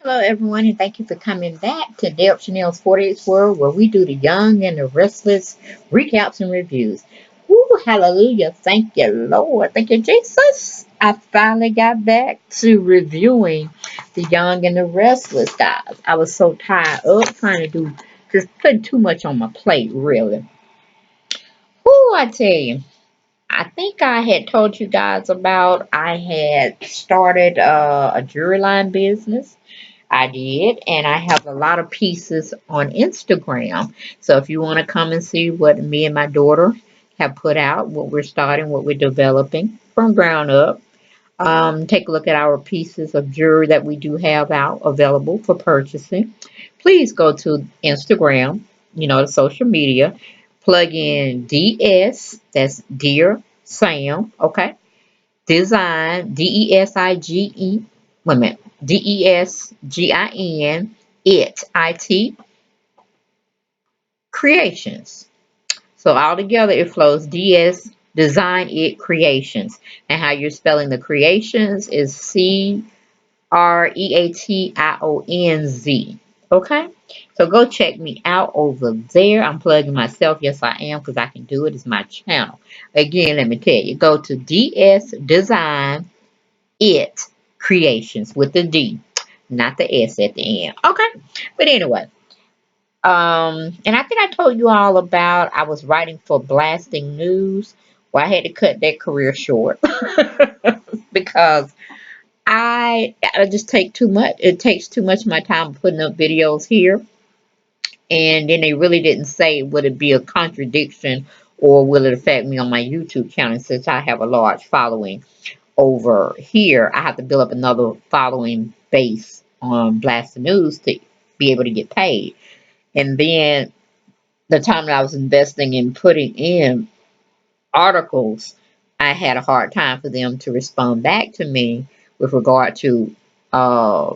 Hello, everyone, and thank you for coming back to Deb Chanel's 48th World, where we do the young and the restless recaps and reviews. Woo, hallelujah. Thank you, Lord. Thank you, Jesus. I finally got back to reviewing the young and the restless, guys. I was so tired of trying to do, just putting too much on my plate, really. Woo, I tell you. I think I had told you guys about I had started a jewelry line business. I did, and I have a lot of pieces on Instagram. So if you want to come and see what me and my daughter have put out, what we're starting, what we're developing from ground up, take a look at our pieces of jewelry that we do have out available for purchasing. Please go to Instagram, the social media, plug in DS, that's Dear Sam, okay? Design, Desige, wait a minute, Desgin, it, creations. So all together it flows DS, Design It Creations. And how you're spelling the creations is Creationz. Okay? So go check me out over there. I'm plugging myself. Yes, I am, because I can do it. It's my channel. Again, let me tell you. Go to DS Design It Creations with the D, not the S at the end. Okay? But anyway, and I think I told you all about I was writing for Blasting News. Well, I had to cut that career short because I just take too much. It takes too much of my time putting up videos here, and then they really didn't say would it be a contradiction or will it affect me on my YouTube channel since I have a large following over here. I have to build up another following base on Blasting News to be able to get paid. And then the time that I was investing in putting in articles, I had a hard time for them to respond back to me with regard to uh,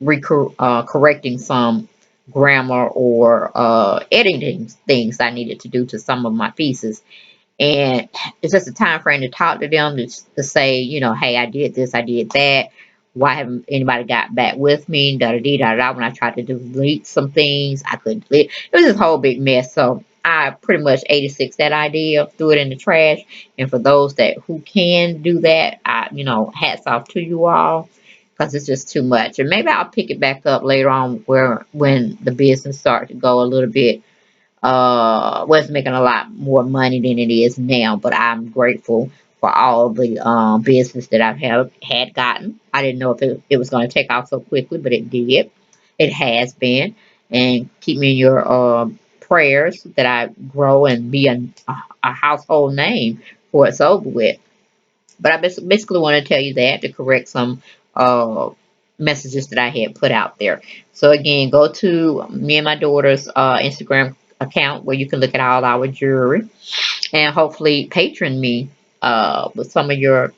correcting some grammar or editing things I needed to do to some of my pieces. And it's just a time frame to talk to them to say, hey, I did this, I did that. Why haven't anybody got back with me? Da da da da. When I tried to delete some things, I couldn't delete. It was this whole big mess. So I pretty much 86 that idea, threw it in the trash. And for those that who can do that, hats off to you all because it's just too much. And maybe I'll pick it back up later on when the business starts to go a little bit was making a lot more money than it is now, but I'm grateful for all the business that I've had gotten. I didn't know if it was going to take off so quickly, but it did. It has been, and keep me in your prayers that I grow and be a household name before it's over with. But I basically want to tell you that to correct some messages that I had put out there. So again, go to me and my daughter's Instagram account where you can look at all our jewelry and hopefully patron me with some of your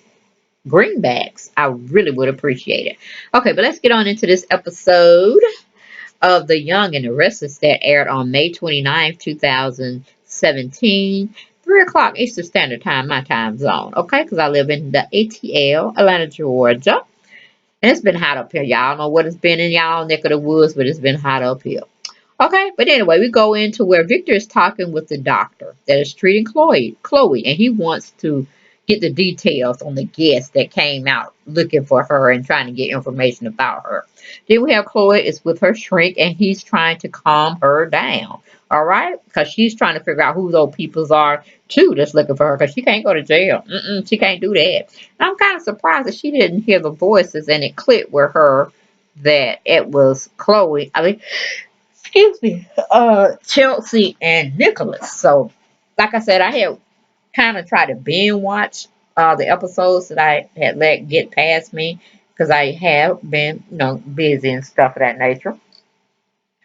greenbacks. I really would appreciate it. Okay, but let's get on into this episode of The Young and the Restless that aired on May 29th, 2017. 3 o'clock Eastern Standard Time, my time zone, okay? Because I live in the ATL, Atlanta, Georgia. And it's been hot up here. Y'all know what it's been in y'all neck of the woods, but it's been hot up here. Okay, but anyway, we go into where Victor is talking with the doctor that is treating Chloe, and he wants to get the details on the guest that came out looking for her and trying to get information about her. Then we have Chloe is with her shrink, and he's trying to calm her down. All right, because she's trying to figure out who those peoples are too that's looking for her, because she can't go to jail. She can't do that. And I'm kind of surprised that she didn't hear the voices and it clicked with her that it was Chloe. I mean, excuse me, Chelsea and Nicholas. So, like I said, I had kind of tried to binge watch the episodes that I had let get past me because I have been, busy and stuff of that nature.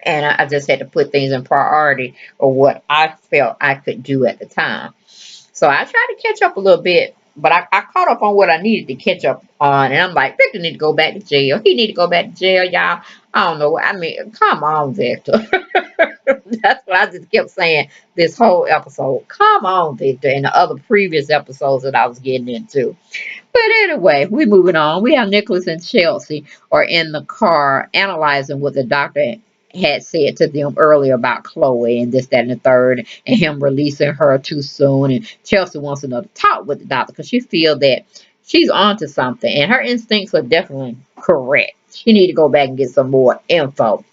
And I just had to put things in priority or what I felt I could do at the time. So I tried to catch up a little bit, but I caught up on what I needed to catch up on. And I'm like, Victor need to go back to jail. He need to go back to jail, y'all. I don't know. I mean, come on, Victor. That's what I just kept saying this whole episode. Come on, Victor, and the other previous episodes that I was getting into. But anyway, we moving on. We have Nicholas and Chelsea are in the car analyzing what the doctor had said to them earlier about Chloe and this, that, and the third, and him releasing her too soon. And Chelsea wants another talk with the doctor because she feels that she's onto something, and her instincts are definitely correct. She need to go back and get some more info.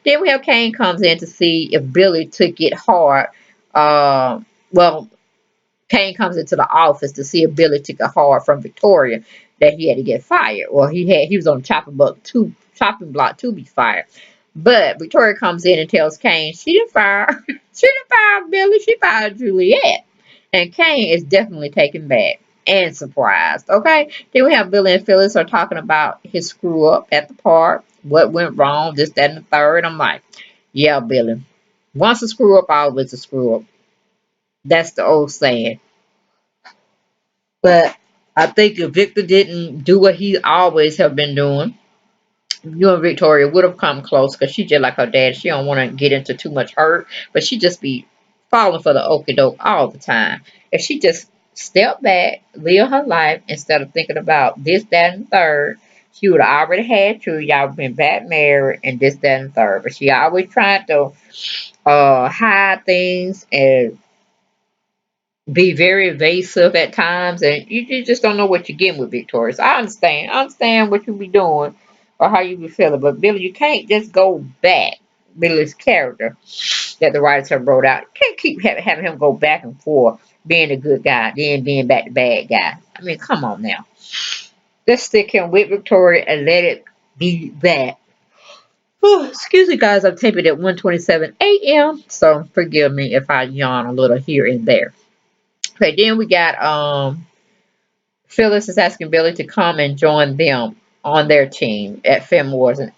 Then we have Kane comes in to see if Billy took it hard. Well, Kane comes into the office to see if Billy took a hard from Victoria that he had to get fired. Well, he was on the chopping block to be fired. But Victoria comes in and tells Kane she didn't fire she didn't fire Billy, she fired Juliet. And Kane is definitely taken back and surprised. Okay. Then we have Billy and Phyllis are talking about his screw up at the park, what went wrong, this, that, and the third. I'm like, yeah, Billy. Once a screw up, always a screw up. That's the old saying. But I think if Victor didn't do what he always have been doing, you and Victoria would have come close because she just like her dad. She don't want to get into too much hurt, but she just be falling for the okie doke all the time. If she just step back, live her life instead of thinking about this, that, and third, she would have already had you. Y'all been back married and this, that, and third. But she always trying to hide things and be very evasive at times, and you just don't know what you're getting with Victoria. So I understand what you be doing or how you be feeling, but Billy, you can't just go back. Billy's character that the writers have wrote out, you can't keep having him go back and forth, being a good guy, then being back the bad guy. I mean, come on now. Let's stick him with Victoria and let it be that. Oh, excuse me, guys. I'm taping at 1:27 a.m. So forgive me if I yawn a little here and there. Okay, then we got Phyllis is asking Billy to come and join them on their team at Fenmore's and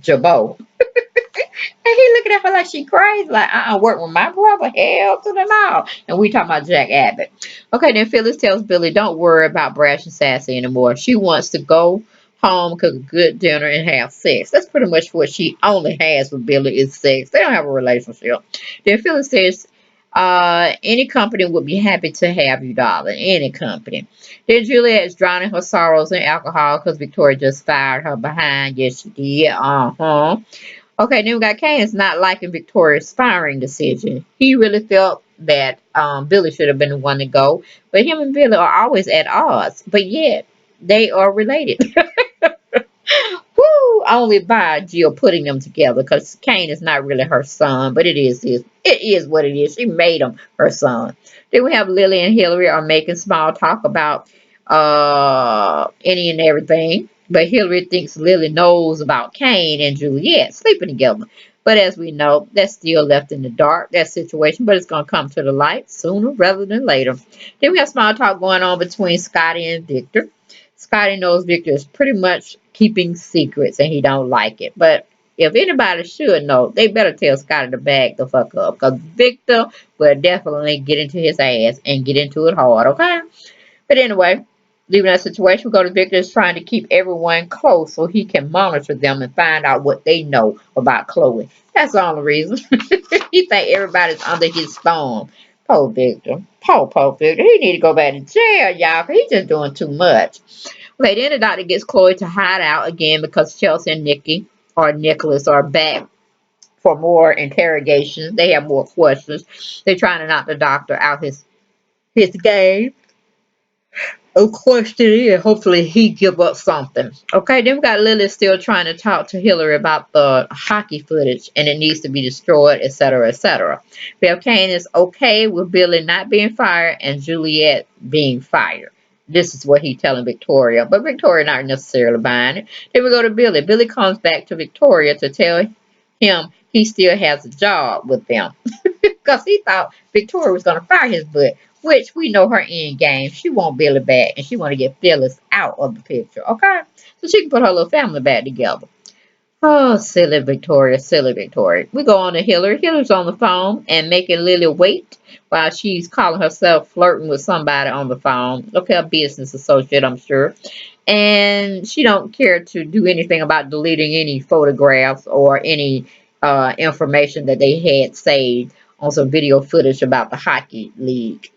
Jabot. And he looking at her like she crazy, like, work with my brother, hell to the no. And we talking about Jack Abbott. Okay, then Phyllis tells Billy, don't worry about Brash and Sassy anymore. She wants to go home, cook a good dinner, and have sex. That's pretty much what she only has with Billy is sex. They don't have a relationship. Then Phyllis says, any company would be happy to have you, darling. Any company. Then Juliet is drowning her sorrows in alcohol because Victoria just fired her behind. Yes, she did. Uh-huh. Okay, then we got Kane's not liking Victoria's firing decision. He really felt that Billy should have been the one to go, but him and Billy are always at odds, but yet they are related. Woo! Only by Jill putting them together because Kane is not really her son, but it is what it is. She made him her son. Then we have Lily and Hillary are making small talk about any and everything. But Hillary thinks Lily knows about Kane and Juliet sleeping together. But as we know, that's still left in the dark, that situation, but it's going to come to the light sooner rather than later. Then we have small talk going on between Scotty and Victor. Scotty knows Victor is pretty much keeping secrets and he don't like it. But if anybody should know, they better tell Scotty to back the fuck up. Because Victor will definitely get into his ass and get into it hard, okay? But anyway, leaving that situation, we go to Victor is trying to keep everyone close so he can monitor them and find out what they know about Chloe. That's the only reason. He think everybody's under his thumb. Poor Victor. Poor Victor. He need to go back to jail, y'all, because he's just doing too much. Okay, then the doctor gets Chloe to hide out again because Chelsea and Nikki or Nicholas are back for more interrogations. They have more questions. They're trying to knock the doctor out his game. Of course it is. Hopefully he give up something. Okay, then we got Lily still trying to talk to Hillary about the hockey footage and it needs to be destroyed, etc., etc. Belle Kane is okay with Billy not being fired and Juliet being fired. This is what he's telling Victoria, but Victoria not necessarily buying it. Then we go to Billy. Billy comes back to Victoria to tell him he still has a job with them because he thought Victoria was going to fire his butt, which we know her end game. She want Billy back and she want to get Phyllis out of the picture, okay? So she can put her little family back together. Oh, silly Victoria, silly Victoria. We go on to Hillary. Hillary's on the phone and making Lily wait while she's calling herself flirting with somebody on the phone. Okay, a business associate, I'm sure. And she don't care to do anything about deleting any photographs or any information that they had saved on some video footage about the hockey league.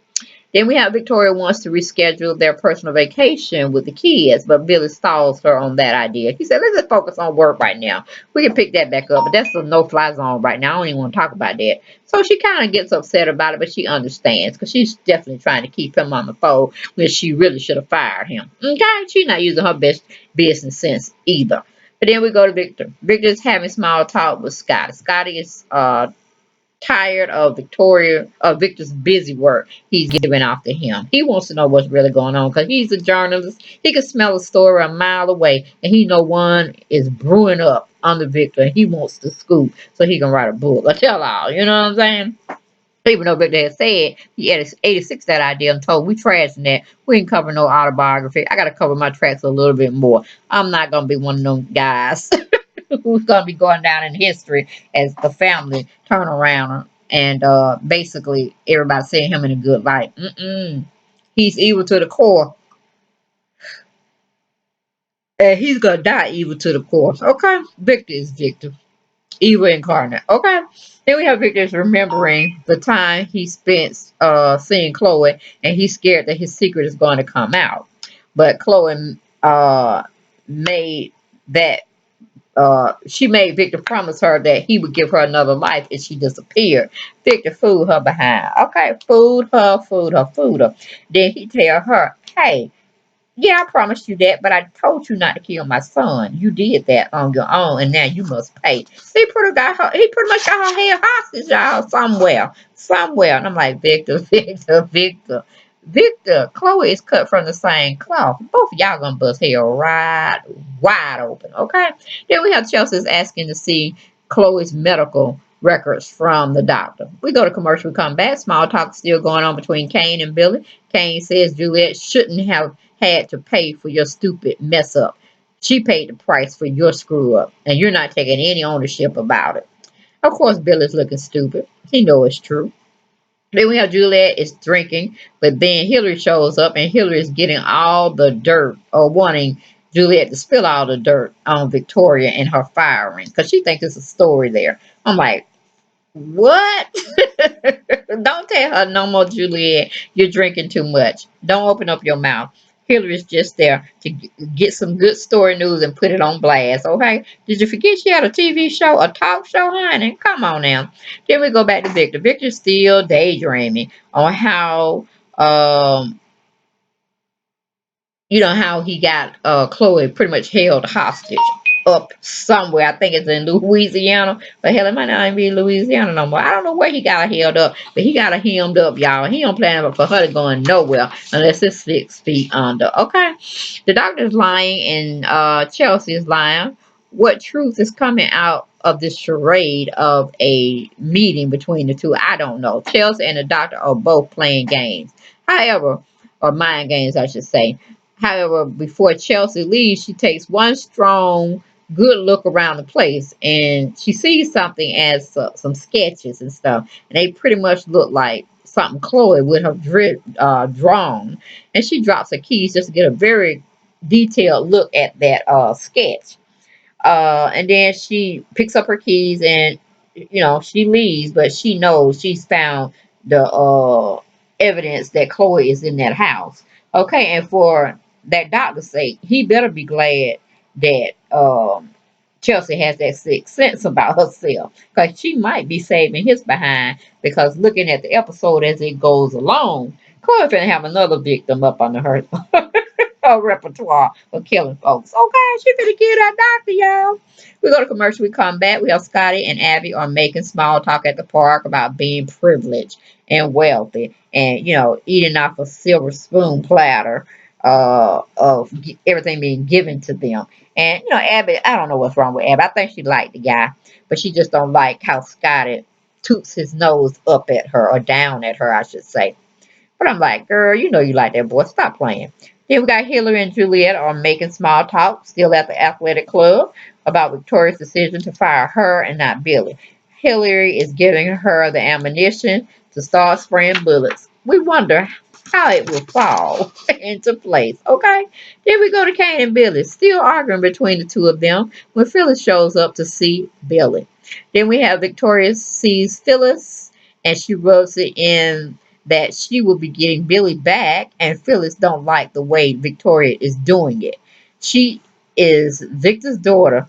Then we have Victoria wants to reschedule their personal vacation with the kids, but Billy stalls her on that idea. He said, let's just focus on work right now. We can pick that back up, but that's a no-fly zone right now. I don't even want to talk about that. So she kind of gets upset about it, but she understands because she's definitely trying to keep him on the fold when she really should have fired him. Okay? She's not using her best business sense either. But then we go to Victor. Victor's having small talk with Scotty. Scotty is tired of Victor's busy work he's giving off to him. He wants to know what's really going on because he's a journalist. He can smell a story a mile away, and he know one is brewing up under Victor, and he wants to scoop so he can write a book or tell all. You know what I'm saying? Even though Victor had said he had 86 that idea and told we trashing that. We ain't cover no autobiography. I got to cover my tracks a little bit more. I'm not going to be one of them guys who's going to be going down in history as the family turn around and basically everybody seeing him in a good light. He's evil to the core, and he's going to die evil to the core. Okay? Victor is Victor. Evil incarnate. Okay. Then we have Victor's remembering the time he spent seeing Chloe, and he's scared that his secret is going to come out. But Chloe made that she made Victor promise her that he would give her another life if she disappeared. Victor fooled her behind. Okay, fooled her. Then he tell her, hey, yeah, I promised you that, but I told you not to kill my son. You did that on your own, and now you must pay. He pretty much got her head hostage, y'all, somewhere. And I'm like, Victor, Victor. Chloe is cut from the same cloth. Both of y'all gonna bust hell right wide open, okay? Then we have Chelsea's asking to see Chloe's medical records from the doctor. We go to commercial, we come back. Small talk still going on between Kane and Billy. Kane says Juliet shouldn't have had to pay for your stupid mess up. She paid the price for your screw up, and you're not taking any ownership about it. Of course, Billy's looking stupid. He knows it's true. Then we have Juliet is drinking, but then Hillary shows up, and Hillary is getting all the dirt, or wanting Juliet to spill all the dirt on Victoria and her firing, because she thinks it's a story there. I'm like, what? Don't tell her no more, Juliet. You're drinking too much. Don't open up your mouth. Hillary's just there to get some good story news and put it on blast, okay? Did you forget she had a TV show, a talk show, honey? Come on now. Then we go back to Victor. Victor's still daydreaming on how how he got Chloe pretty much held hostage up somewhere. I think it's in Louisiana. But hell, it might not even be Louisiana no more. I don't know where he got her held up, but he got her hemmed up, y'all. He don't plan for her to going nowhere unless it's 6 feet under. Okay. The doctor's lying and Chelsea is lying. What truth is coming out of this charade of a meeting between the two? I don't know. Chelsea and the doctor are both playing games. However, or mind games, I should say. However, before Chelsea leaves, she takes one strong, good look around the place and she sees something as some sketches and stuff. And they pretty much look like something Chloe would have drawn. And she drops her keys just to get a very detailed look at that sketch. And then she picks up her keys and she leaves, but she knows she's found the evidence that Chloe is in that house. Okay, and for that doctor's sake, he better be glad that Chelsea has that sixth sense about herself because she might be saving his behind. Because looking at the episode as it goes along, Chloe finna have another victim up under her her repertoire of killing folks. Okay, she finna kill that doctor, y'all. We go to commercial, we come back. We have Scotty and Abby are making small talk at the park about being privileged and wealthy and, eating off a silver spoon platter of everything being given to them. And, Abby, I don't know what's wrong with Abby. I think she liked the guy, but she just don't like how Scotty toots his nose up at her or down at her, I should say. But I'm like, girl, you know you like that boy. Stop playing. Then we got Hillary and Juliet are making small talk, still at the athletic club, about Victoria's decision to fire her and not Billy. Hillary is giving her the ammunition to start spraying bullets. We wonder how it will fall into place. Okay. Then we go to Kane and Billy, still arguing between the two of them when Phyllis shows up to see Billy. Then we have Victoria sees Phyllis, and she rubs it in that she will be getting Billy back, and Phyllis don't like the way Victoria is doing it. She is Victor's daughter.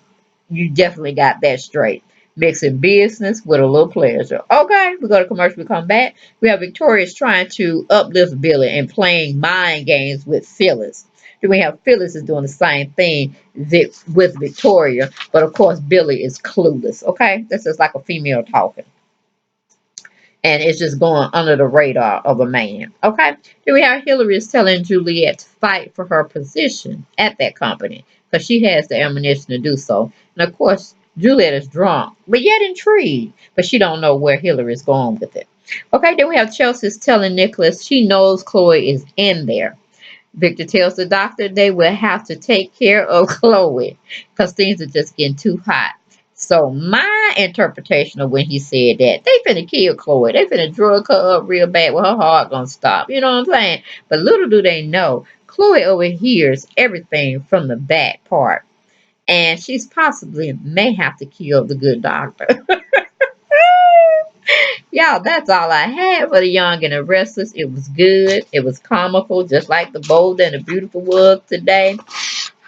You definitely got that straight. Mixing business with a little pleasure. Okay, we go to commercial, we come back. We have Victoria's trying to uplift Billy and playing mind games with Phyllis. Then we have Phyllis is doing the same thing with Victoria, but of course Billy is clueless. Okay, this is like a female talking, and it's just going under the radar of a man. Okay, then we have Hillary is telling Juliet to fight for her position at that company because she has the ammunition to do so. And of course, Juliet is drunk, but yet intrigued, but she don't know where Hillary is going with it. Okay, then we have Chelsea's telling Nicholas she knows Chloe is in there. Victor tells the doctor they will have to take care of Chloe because things are just getting too hot. So my interpretation of when he said that, they finna kill Chloe. They finna drug her up real bad with her heart gonna stop. You know what I'm saying? But little do they know, Chloe overhears everything from the back part. And she's possibly may have to kill the good doctor. Y'all, that's all I had for the Young and the Restless. It was good. It was comical, just like the Bold and the Beautiful was today.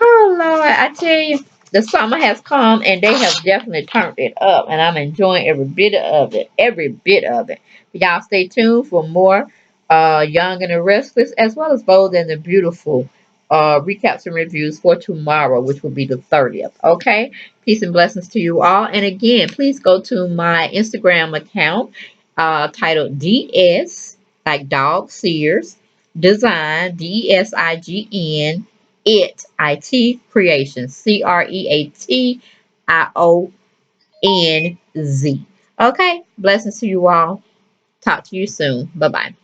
Oh Lord, I tell you, the summer has come and they have definitely turned it up, and I'm enjoying every bit of it. Every bit of it. Y'all stay tuned for more Young and the Restless, as well as Bold and the Beautiful recaps and reviews for tomorrow, which will be the 30th. Okay? Peace and blessings to you all. And again, please go to my Instagram account titled DS, like Dog Sears, Design, DESIGN, Creations, CREATIONZ. Okay, blessings to you all. Talk to you soon. Bye bye.